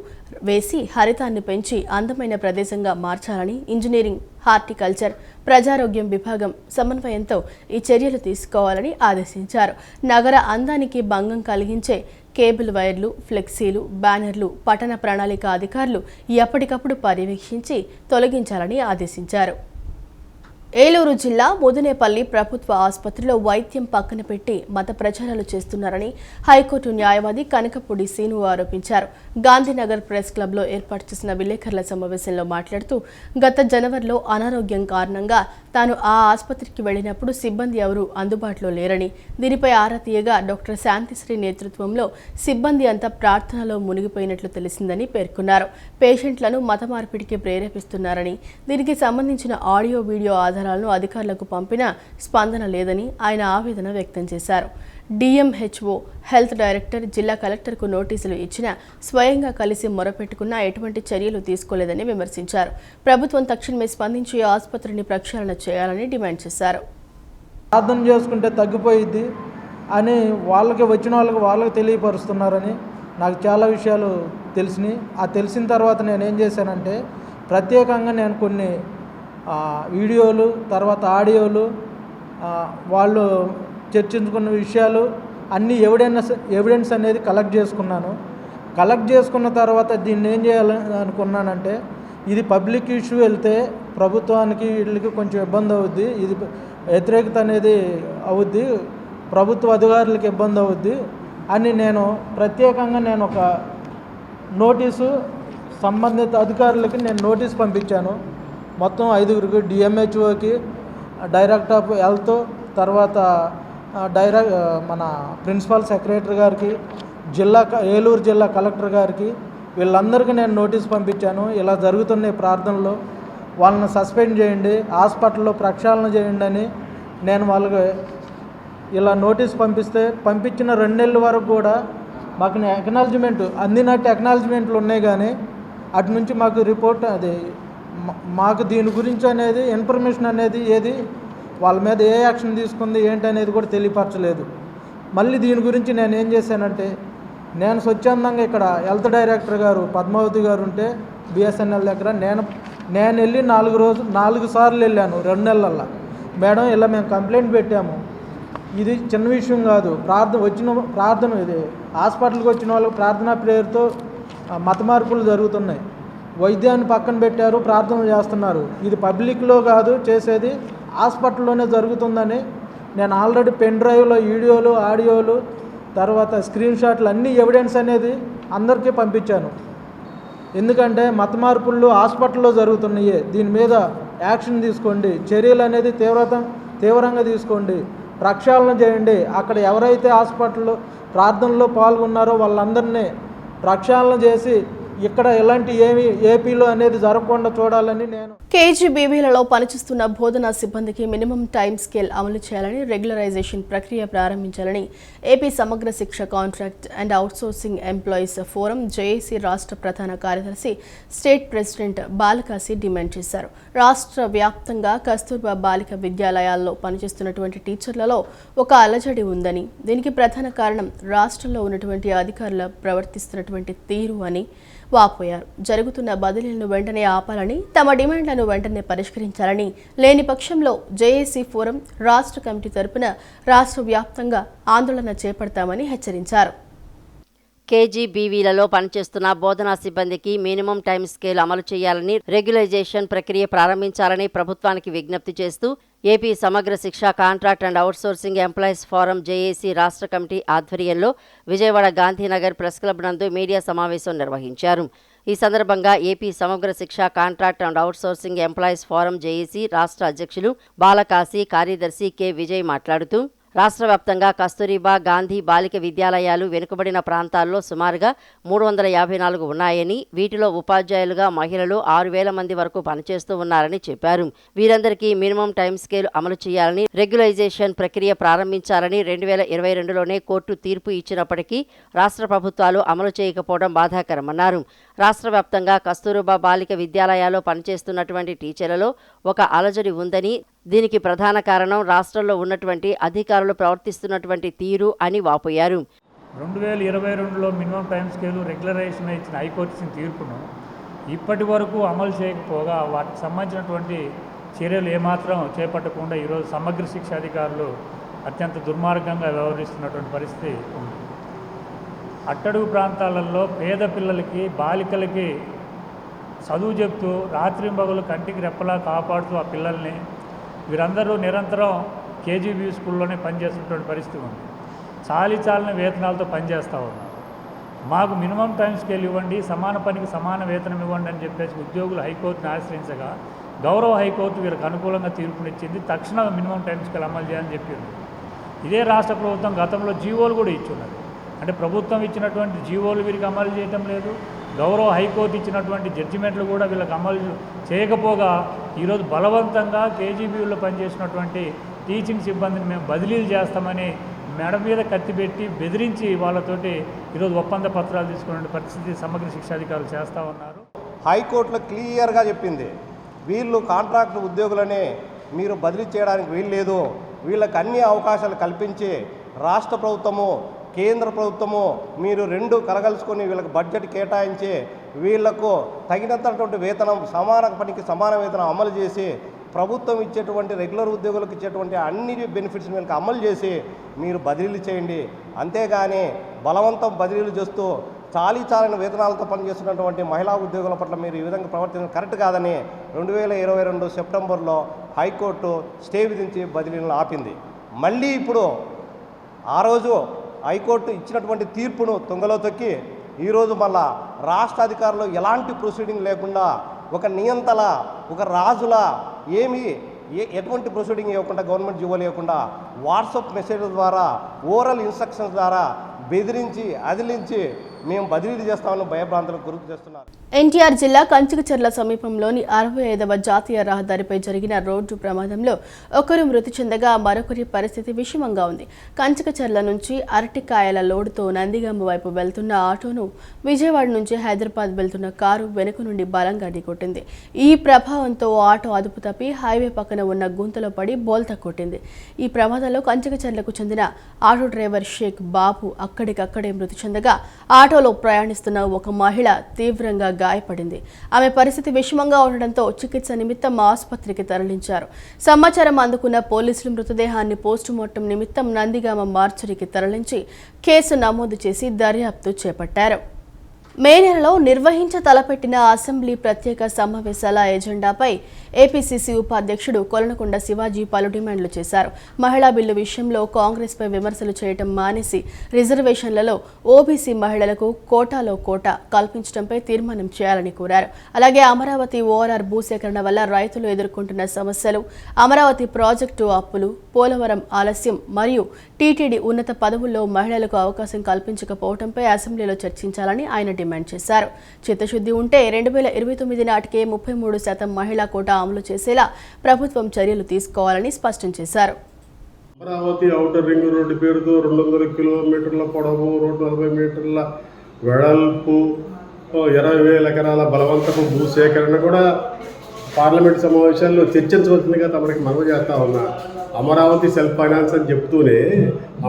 Speaker 1: వేసి హరితాన్ని పెంచి అందమైన ప్రదేశంగా మార్చాలని ఇంజనీరింగ్, హార్టికల్చర్, ప్రజారోగ్యం విభాగం సమన్వయంతో ఈ చర్యలు తీసుకోవాలని ఆదేశించారు. నగర అందానికి భంగం కలిగించే కేబుల్ వైర్లు, ఫ్లెక్సీలు, బ్యానర్లు పట్టణ ప్రణాళిక అధికారులు ఎప్పటికప్పుడు పర్యవేక్షించి తొలగించాలని ఆదేశించారు. ఏలూరు జిల్లా ముదినేపల్లి ప్రభుత్వ ఆసుపత్రిలో వైద్యం పక్కన పెట్టి మత ప్రచారాలు చేస్తున్నారని హైకోర్టు న్యాయవాది కనకపూడి సీను ఆరోపించారు. గాంధీనగర్ ప్రెస్ క్లబ్లో ఏర్పాటు చేసిన విలేకరుల సమావేశంలో మాట్లాడుతూ గత జనవరిలో అనారోగ్యం కారణంగా తాను ఆ ఆసుపత్రికి వెళ్లినప్పుడు సిబ్బంది ఎవరూ అందుబాటులో లేరని, దీనిపై ఆరా తీయగా డాక్టర్ శాంతిశ్రీ నేతృత్వంలో సిబ్బంది అంతా ప్రార్థనలో మునిగిపోయినట్లు తెలిసిందని పేర్కొన్నారు. పేషెంట్లను మత మార్పిడికి ప్రేరేపిస్తున్నారని, దీనికి సంబంధించిన ఆడియో, వీడియో ఆధారాలను అధికారులకు పంపినా స్పందన లేదని ఆయన ఆవేదన వ్యక్తం చేశారు. డిఎంహెచ్ఓ, హెల్త్ డైరెక్టర్, జిల్లా కలెక్టర్కు నోటీసులు ఇచ్చినా స్వయంగా కలిసి మొరపెట్టుకున్నా ఎటువంటి చర్యలు తీసుకోలేదని విమర్శించారు. ప్రభుత్వం తక్షణమే స్పందించి ఆసుపత్రిని ప్రక్షాళన చేయాలని డిమాండ్ చేశారు.
Speaker 9: ప్రార్థన చేసుకుంటే తగ్గిపోయిద్ది అని వచ్చిన వాళ్ళకి తెలియపరుస్తున్నారని నాకు చాలా విషయాలు తెలిసినాయి. ఆ తెలిసిన తర్వాత నేనేం చేశానంటే ప్రత్యేకంగా నేను కొన్ని వీడియోలు, తర్వాత ఆడియోలు, వాళ్ళు చర్చించుకున్న విషయాలు అన్నీ ఎవిడెన్స్ అనేది కలెక్ట్ చేసుకున్నాను. కలెక్ట్ చేసుకున్న తర్వాత దీన్ని ఏం చేయాలని అనుకున్నానంటే, ఇది పబ్లిక్ ఇష్యూ వెళ్తే ప్రభుత్వానికి వీళ్ళకి కొంచెం ఇబ్బంది అవుద్ది, ఇది వ్యతిరేకత అనేది అవుద్ది, ప్రభుత్వ అధికారులకు ఇబ్బంది అవుద్ది అని నేను ప్రత్యేకంగా ఒక నోటీసు సంబంధిత అధికారులకి నేను నోటీస్ పంపించాను. మొత్తం 5గురికి, డిఎంహెచ్ఓకి, డైరెక్టర్ ఆఫ్ హెల్త్, తర్వాత మన ప్రిన్సిపల్ సెక్రటరీ గారికి, ఏలూరు జిల్లా కలెక్టర్ గారికి, వీళ్ళందరికీ నేను నోటీస్ పంపించాను. ఇలా జరుగుతున్నాయి ప్రార్థనలు, వాళ్ళని సస్పెండ్ చేయండి, హాస్పిటల్లో ప్రక్షాళన చేయండి అని నేను వాళ్ళకి ఇలా నోటీస్ పంపించిన 2 నెలల వరకు కూడా మాకు అందినట్టు అక్నాలజ్మెంట్లు ఉన్నాయి, కానీ అటు నుంచి మాకు రిపోర్ట్ మాకు దీని గురించి అనేది ఇన్ఫర్మేషన్ అనేది ఏది వాళ్ళ మీద ఏ యాక్షన్ తీసుకుంది ఏంటి అనేది కూడా తెలియపరచలేదు. మళ్ళీ దీని గురించి నేను ఏం చేశానంటే, నేను స్వచ్ఛందంగా ఇక్కడ హెల్త్ డైరెక్టర్ గారు పద్మావతి గారు ఉంటే బిఎస్ఎన్ఎల్ దగ్గర నేను వెళ్ళి 4 సార్లు వెళ్ళాను 2 నెలల్లో. మేడం ఇలా మేము కంప్లైంట్ పెట్టాము, ఇది చిన్న విషయం కాదు, ప్రార్థన ఇది హాస్పిటల్కి వచ్చిన వాళ్ళకి ప్రార్థనా ప్రేయర్తో మత మార్పులు జరుగుతున్నాయి, వైద్యాన్ని పక్కన పెట్టారు, ప్రార్థనలు చేస్తున్నారు, ఇది పబ్లిక్లో కాదు చేసేది, హాస్పిటల్లోనే జరుగుతుందని నేను ఆల్రెడీ పెన్ డ్రైవ్లో వీడియోలు, ఆడియోలు, తర్వాత స్క్రీన్ షాట్లు అన్ని ఎవిడెన్స్ అనేది అందరికీ పంపించాను. ఎందుకంటే మత మార్పులు హాస్పిటల్లో జరుగుతున్నాయి, దీని మీద యాక్షన్ తీసుకోండి, చర్యలు అనేది తీవ్రంగా తీసుకోండి, ప్రక్షాళన చేయండి, అక్కడ ఎవరైతే హాస్పిటల్లో ప్రార్థనలో పాల్గొన్నారో వాళ్ళందరినీ ప్రక్షాళన చేసి ఇక్కడ ఎలాంటి ఏపీలో అనేది జరగకుండా చూడాలని నేను
Speaker 1: కేజీబీవీలలో పనిచేస్తున్న బోధనా సిబ్బందికి మినిమం టైం స్కేల్ అమలు చేయాలని, రెగ్యులరైజేషన్ ప్రక్రియ ప్రారంభించాలని ఏపీ సమగ్ర శిక్ష contract and outsourcing employees forum JAC రాష్ట్ర ప్రధాన కార్యదర్శి స్టేట్ ప్రెసిడెంట్ బాలకాశి డిమాండ్ చేశారు. రాష్ట్ర వ్యాప్తంగా కస్తూర్బా బాలిక విద్యాలయాల్లో పనిచేస్తున్నటువంటి టీచర్లలో ఒక అలజడి ఉందని, దీనికి ప్రధాన కారణం రాష్ట్రంలో ఉన్నటువంటి అధికారులు ప్రవర్తిస్తున్నటువంటి తీరు అని వాపోయారు. జరుగుతున్న బదిలీలను వెంటనే ఆపాలని, తమ డిమాండ్లను వెంటనే పరిష్కరించాలని, లేని పక్షంలో జేఏసీ ఫోరం రాష్ట్ర కమిటీ తరపున రాష్ట్ర వ్యాప్తంగా ఆందోళన చేపడతామని హెచ్చరించారు.
Speaker 2: కేజీబీవీలలో పనిచేస్తున్న బోధనా సిబ్బందికి మినిమం టైం స్కేల్ అమలు చేయాలని, రెగ్యులైజేషన్ ప్రక్రియ ప్రారంభించాలని ప్రభుత్వానికి విజ్ఞప్తి చేస్తూ ఏపీ సమగ్ర శిక్ష contract and outsourcing employees forum JAC రాష్ట్ర కమిటీ ఆధ్వర్యంలో విజయవాడ గాంధీనగర్ ప్రెస్ క్లబ్ నందు మీడియా సమావేశం నిర్వహించారు. ఈ సందర్భంగా ఏపీ సమగ్ర శిక్ష contract and outsourcing employees forum JAC రాష్ట్ర అధ్యక్షులు బాలకాశి, కార్యదర్శి కె విజయ్ మాట్లాడుతూ రాష్ట్ర వ్యాప్తంగా కస్తూరిబా గాంధీ బాలిక విద్యాలయాలు వెనుకబడిన ప్రాంతాల్లో సుమారుగా 354 ఉన్నాయని, వీటిలో ఉపాధ్యాయులుగా మహిళలు 6,000 మంది వరకు పనిచేస్తూ ఉన్నారని చెప్పారు. వీరందరికీ మినిమం టైం స్కేల్ అమలు చేయాలని, రెగ్యులైజేషన్ ప్రక్రియ ప్రారంభించాలని 2022లోనే కోర్టు తీర్పు ఇచ్చినప్పటికీ రాష్ట్ర ప్రభుత్వాలు అమలు చేయకపోవడం బాధాకరమన్నారు. రాష్ట్ర వ్యాప్తంగా కస్తూరిబా బాలిక విద్యాలయాల్లో పనిచేస్తున్నటువంటి టీచర్లలో ఒక అలజడి ఉందని, దీనికి ప్రధాన కారణం రాష్ట్రంలో ఉన్నటువంటి అధికారులు ప్రవర్తిస్తున్నటువంటి తీరు అని వాపోయారు.
Speaker 10: 2022లో మినిమం టైం స్కేలు రెగ్యులరైజేషన్ ఇచ్చిన హైకోర్టు ఇచ్చిన తీర్పును ఇప్పటి వరకు అమలు చేయకపోగా వాటికి సంబంధించినటువంటి చర్యలు ఏమాత్రం చేపట్టకుండా ఈరోజు సమగ్ర శిక్ష అధికారులు అత్యంత దుర్మార్గంగా వ్యవహరిస్తున్నటువంటి పరిస్థితి ఉంది. అట్టడుగు ప్రాంతాలలో పేద పిల్లలకి, బాలికలకి చదువు చెప్తూ రాత్రింబగలు కంటికి రెప్పలా కాపాడుతూ ఆ పిల్లల్ని వీరందరూ నిరంతరం కేజీబీ స్కూల్లోనే పనిచేస్తున్నటువంటి పరిస్థితి ఉంది. చాలిన వేతనాలతో పనిచేస్తూ ఉన్నారు. మాకు మినిమం టైం స్కేల్ ఇవ్వండి, సమాన పనికి సమాన వేతనం ఇవ్వండి అని చెప్పేసి ఉద్యోగులు హైకోర్టును ఆశ్రయించగా గౌరవ హైకోర్టు వీళ్ళకి అనుకూలంగా తీర్పునిచ్చింది. తక్షణ మినిమం టైం స్కేల్ అమలు చేయాలని చెప్పింది. ఇదే రాష్ట్ర ప్రభుత్వం గతంలో జీవోలు కూడా ఇచ్చున్నది. అంటే ప్రభుత్వం ఇచ్చినటువంటి జీవోలు వీరికి అమలు చేయటం లేదు, గౌరవ హైకోర్టు ఇచ్చినటువంటి జడ్జిమెంట్లు కూడా వీళ్ళకి అమలు చేయకపోగా ఈరోజు బలవంతంగా కేజీబీలో పనిచేసినటువంటి టీచింగ్ సిబ్బందిని మేము బదిలీలు చేస్తామని మెడ మీద కత్తిపెట్టి బెదిరించి వాళ్ళతోటి ఈరోజు ఒప్పంద పత్రాలు తీసుకునే పరిస్థితి సమగ్ర శిక్షాధికారులు చేస్తూ ఉన్నారు.
Speaker 11: హైకోర్టులో క్లియర్గా చెప్పింది, వీళ్ళు కాంట్రాక్ట్ ఉద్యోగులనే మీరు బదిలీ చేయడానికి వీల్లేదు, వీళ్ళకి అన్ని అవకాశాలు కల్పించి రాష్ట్ర ప్రభుత్వము కేంద్ర ప్రభుత్వము మీరు 2 కలగలుసుకొని వీళ్ళకి బడ్జెట్ కేటాయించి వీళ్లకు తగినంతటువంటి వేతనం, సమాన పనికి సమాన వేతనం అమలు చేసి ప్రభుత్వం ఇచ్చేటువంటి రెగ్యులర్ ఉద్యోగులకు ఇచ్చేటువంటి అన్ని బెనిఫిట్స్ వీళ్ళకి అమలు చేసి మీరు బదిలీలు చేయండి. అంతేగాని బలవంతం బదిలీలు చేస్తూ చాలీచాలని వేతనాలతో పనిచేస్తున్నటువంటి మహిళా ఉద్యోగుల పట్ల మీరు ఈ విధంగా ప్రవర్తించడం కరెక్ట్ కాదని 2022 సెప్టెంబర్లో హైకోర్టు స్టే విధించి బదిలీలను ఆపింది. మళ్ళీ ఇప్పుడు ఆ రోజు హైకోర్టు ఇచ్చినటువంటి తీర్పును తుంగలో తొక్కి ఈరోజు మళ్ళా రాష్ట్ర అధికారులు ఎలాంటి ప్రొసీడింగ్ లేకుండా ఒక నియంతల ఒక రాజుల ఎటువంటి ప్రొసీడింగ్ ఇవ్వకుండా గవర్నమెంట్ జీవోలు ఇవ్వకుండా వాట్సాప్ మెసేజ్ల ద్వారా ఓరల్ ఇన్స్ట్రక్షన్స్ ద్వారా బెదిరించి అదిలించి మేము బదిలీ చేస్తామని భయభ్రాంతులకు గురి చేస్తున్నారు.
Speaker 1: ఎన్టీఆర్ జిల్లా కంచికచర్ల సమీపంలోని 65వ జాతీయ రహదారిపై జరిగిన రోడ్డు ప్రమాదంలో ఒకరు మృతి చెందగా మరొకరి పరిస్థితి విషమంగా ఉంది. కంచికచర్ల నుంచి అరటికాయల లోడుతో నందిగామ వైపు వెళ్తున్న ఆటోను విజయవాడ నుంచి హైదరాబాద్ వెళ్తున్న కారు వెనుక నుండి బలంగా ఢీకొట్టింది. ఈ ప్రభావంతో ఆటో అదుపు తప్పి హైవే పక్కన ఉన్న గుంతలో పడి బోల్తా కొట్టింది. ఈ ప్రమాదంలో కంచికచర్లకు చెందిన ఆటో డ్రైవర్ షేక్ బాబు అక్కడికక్కడే మృతి చెందగా ఆటోలో ప్రయాణిస్తున్న ఒక మహిళ తీవ్రంగా గాయపడింది. ఆమె పరిస్థితి విషమంగా ఉండడంతో చికిత్స నిమిత్తం ఆసుపత్రికి తరలించారు. సమాచారం అందుకున్న పోలీసులు మృతదేహాన్ని పోస్టుమార్టం నిమిత్తం నందిగామ మార్చురీకి తరలించి కేసు నమోదు చేసి దర్యాప్తు చేపట్టారు. మే నెలలో నిర్వహించ తలపెట్టిన అసెంబ్లీ ప్రత్యేక సమావేశాల ఎజెండాపై ఏపీసీసీ ఉపాధ్యక్షుడు కొలనకొండ శివాజీ పలు డిమాండ్లు చేశారు. మహిళా బిల్లు విషయంలో కాంగ్రెస్పై విమర్శలు చేయడం మానేసి రిజర్వేషన్లలో ఓబీసీ మహిళలకు కోటాలో కోట కల్పించడంపై తీర్మానం చేయాలని కోరారు. అలాగే అమరావతి ఓఆర్ఆర్ భూసేకరణ వల్ల రైతులు ఎదుర్కొంటున్న సమస్యలు, అమరావతి ప్రాజెక్టు అప్పులు, పోలవరం ఆలస్యం మరియు టీటీడీ ఉన్నత పదవుల్లో మహిళలకు అవకాశం కల్పించకపోవడంపై అసెంబ్లీలో చర్చించాలని ఆయన డిమాండ్ చేశారు. చిత్తశుద్ధి ఉంటే 2029 నాటికే 33% మహిళా కోటా అమలు చేసేలా ప్రభుత్వం చర్యలు తీసుకోవాలని స్పష్టం చేశారు.
Speaker 12: అమరావతి ఔటర్ రింగ్ రోడ్డు పేరుతో 200 కిలోమీటర్ల పొడవు, 140 మీటర్ల వెడల్పు, 20,000 ఎకరాల బలవంతపు భూసేకరణ కూడా పార్లమెంట్ సమావేశాల్లో చర్చించవలసిందిగా తమకి మనవి చేస్తా ఉన్నా. అమరావతి సెల్ఫ్ ఫైనాన్స్ అని చెప్తూనే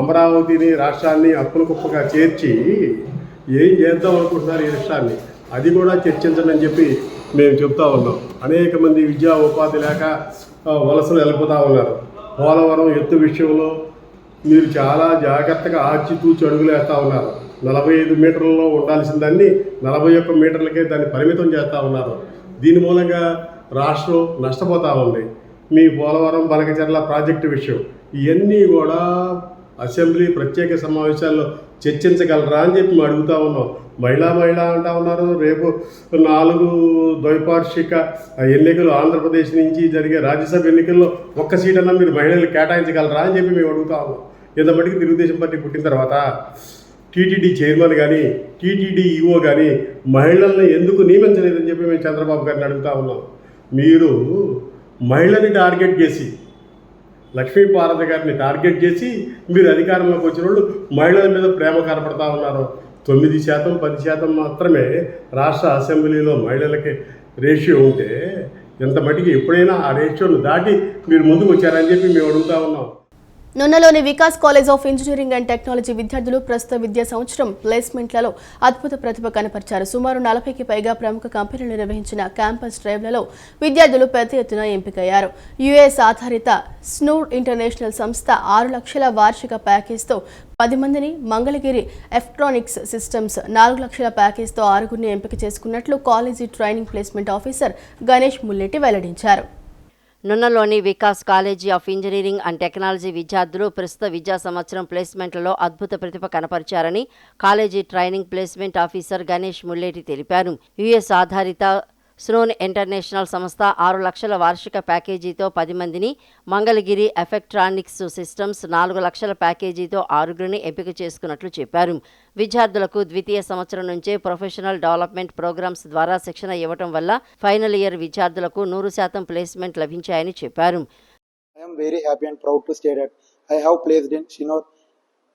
Speaker 12: అమరావతిని రాష్ట్రాన్ని అప్పుల కుప్పగా చేర్చి ఏం చేద్దాం అనుకుంటున్నారు ఈ రాష్ట్రాన్ని, అది కూడా చర్చించండి అని చెప్పి మేము చెప్తా ఉన్నాం. అనేక మంది విద్యా ఉపాధి లేక వలసలు వెళ్ళిపోతూ ఉన్నారు. పోలవరం ఎత్తు విషయంలో మీరు చాలా జాగ్రత్తగా ఆచితూచి అడుగులు వేస్తూ ఉన్నారు. 45 మీటర్లలో ఉండాల్సిన దాన్ని 41 మీటర్లకే దాన్ని పరిమితం చేస్తూ ఉన్నారు. దీని మూలంగా రాష్ట్రం నష్టపోతూ ఉంది. మీ పోలవరం బనకచెర్ల ప్రాజెక్టు విషయం ఇవన్నీ కూడా అసెంబ్లీ ప్రత్యేక సమావేశాల్లో చర్చించగలరా అని చెప్పి మేము అడుగుతూ ఉన్నాం. మహిళా అంటూ ఉన్నారు. రేపు 4 ద్వైపాక్షిక ఎన్నికలు ఆంధ్రప్రదేశ్ నుంచి జరిగే రాజ్యసభ ఎన్నికల్లో ఒక్క సీట్ అన్నా మీరు మహిళలు కేటాయించగలరా అని చెప్పి మేము అడుగుతా ఉన్నాం. ఇంతమటికి తెలుగుదేశం పార్టీ పుట్టిన తర్వాత టీటీడీ చైర్మన్ కానీ టీటీడీ ఈఓ కానీ మహిళల్ని ఎందుకు నియమించలేదని చెప్పి మేము చంద్రబాబు గారిని అడుగుతా ఉన్నాం. మీరు మహిళని టార్గెట్ చేసి, లక్ష్మీపార్వతి గారిని టార్గెట్ చేసి మీరు అధికారంలోకి వచ్చిన వాళ్ళు మహిళల మీద ప్రేమ కనపడతా ఉన్నారు. 9%, 10% మాత్రమే రాష్ట్ర అసెంబ్లీలో మహిళలకి రేషియో ఉంటే ఎంత మటుకి ఎప్పుడైనా ఆ రేషియోను దాటి మీరు ముందుకు వచ్చారని చెప్పి మేము అడుగుతా ఉన్నాం.
Speaker 1: నున్నలోని Vikas college of engineering and technology విద్యార్థులు ప్రస్తుత విద్యా సంవత్సరం ప్లేస్మెంట్లలో అద్భుత ప్రతిభ కనపరిచారు. సుమారు 40కి పైగా ప్రముఖ కంపెనీలు నిర్వహించిన క్యాంపస్ డ్రైవ్లలో విద్యార్థులు పెద్ద ఎత్తున ఎంపికయ్యారు. యుఎస్ ఆధారిత స్నూర్ ఇంటర్నేషనల్ సంస్థ 6 లక్షల వార్షిక ప్యాకేజ్తో 10 మందిని, మంగళగిరి ఎలక్ట్రానిక్స్ సిస్టమ్స్ 4 లక్షల ప్యాకేజ్తో 6గురిని ఎంపిక చేసుకున్నట్లు college training placement officer Ganesh Mulletti వెల్లడించారు.
Speaker 2: నున్నలోని Vikas college of engineering and technology విద్యార్థులు ప్రస్తుత విద్యా సంవత్సరం ప్లేస్మెంట్లలో అద్భుత ప్రతిభ కనపరిచారని college training placement officer Ganesh Mulleti తెలిపారు. యుఎస్ ఆధారిత స్నోన్ ఇంటర్నేషనల్ సంస్థ 6 లక్షల వార్షిక ప్యాకేజీతో 10 మందిని, మంగళగిరి ఎలక్ట్రానిక్స్ సిస్టమ్స్ 4 లక్షల ప్యాకేజీతో 6గురిని ఎంపిక చేసుకున్నట్లు చెప్పారు. విద్యార్థులకు ద్వితీయ సంవత్సరం నుంచే ప్రొఫెషనల్ డెవలప్మెంట్ ప్రోగ్రామ్స్ ద్వారా శిక్షణ ఇవ్వడం వల్ల ఫైనల్ ఇయర్ విద్యార్థులకు 100% ప్లేస్మెంట్ లభించాయని చెప్పారు.
Speaker 13: I am very happy and proud to state that I have placed in Shinor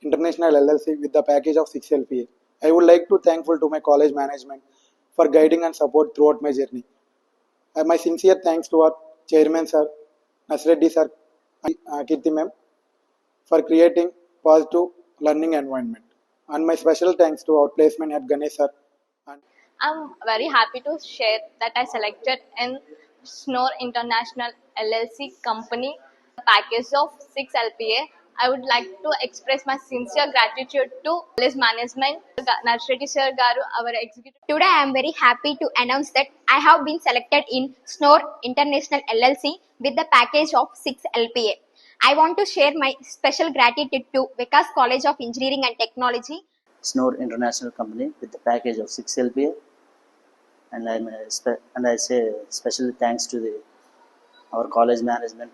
Speaker 13: International LLC with the package of 6 LPA. I would like to thankful to my college management for guiding and support throughout my journey. My sincere thanks to our chairman sir, Nasreddy sir, Kirti ma'am for creating positive learning environment. And my special thanks to our placement head Ganesh sir.
Speaker 14: I'm very happy to share that I selected in Snore International LLC company package of 6 LPA. I would like to express my sincere gratitude to college management, Narsheti Sir Garu, our executive. Today I am very happy to announce that I have been selected in Snore International LLC with the package of 6 LPA. I want to share my special gratitude to Vikas College of Engineering and Technology,
Speaker 15: Snore International Company with the package of 6 LPA, and I say special thanks to our college management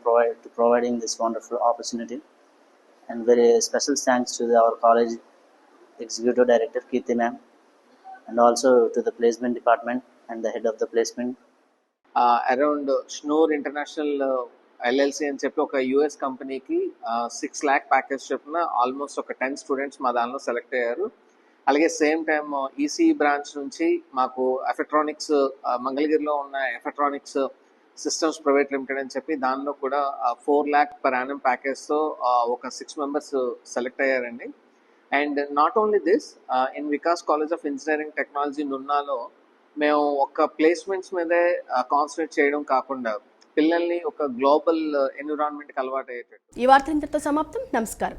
Speaker 15: providing this wonderful opportunity, and very special thanks to our college executive director Kirti ma'am, and also to the placement department and the head of the placement.
Speaker 16: Around snore international LLC అని చెప్పి ఒక యూఎస్ కంపెనీకి 6 lakh ప్యాకేజ్ చెప్పిన ఆల్మోస్ట్ ఒక 10 స్టూడెంట్స్ మా దానిలో సెలెక్ట్ అయ్యారు. అలాగే సేమ్ టైం ఈసీ బ్రాంచ్ నుంచి మాకు ఎఫెక్ట్రానిక్స్ మంగళగిరిలో ఉన్న ఎఫెక్ట్రానిక్స్ సిస్టమ్స్ ప్రైవేట్ లిమిటెడ్ అని చెప్పి దానిలో కూడా 4 lakh పర్ యానం ప్యాకేజ్తో ఒక 6 members సెలెక్ట్ అయ్యారండి. And not only this, in Vikas college of engineering technology నున్నాలో మేము ఒక ప్లేస్మెంట్స్ మీదే కాన్సన్ట్రేట్ చేయడం కాకుండా పిల్లల్ని ఒక గ్లోబల్ ఎన్విరాన్మెంట్కి అలవాటు అయ్యేటట్టు.
Speaker 1: ఈ వార్త ఇంతటితో సమాప్తం. నమస్కారం.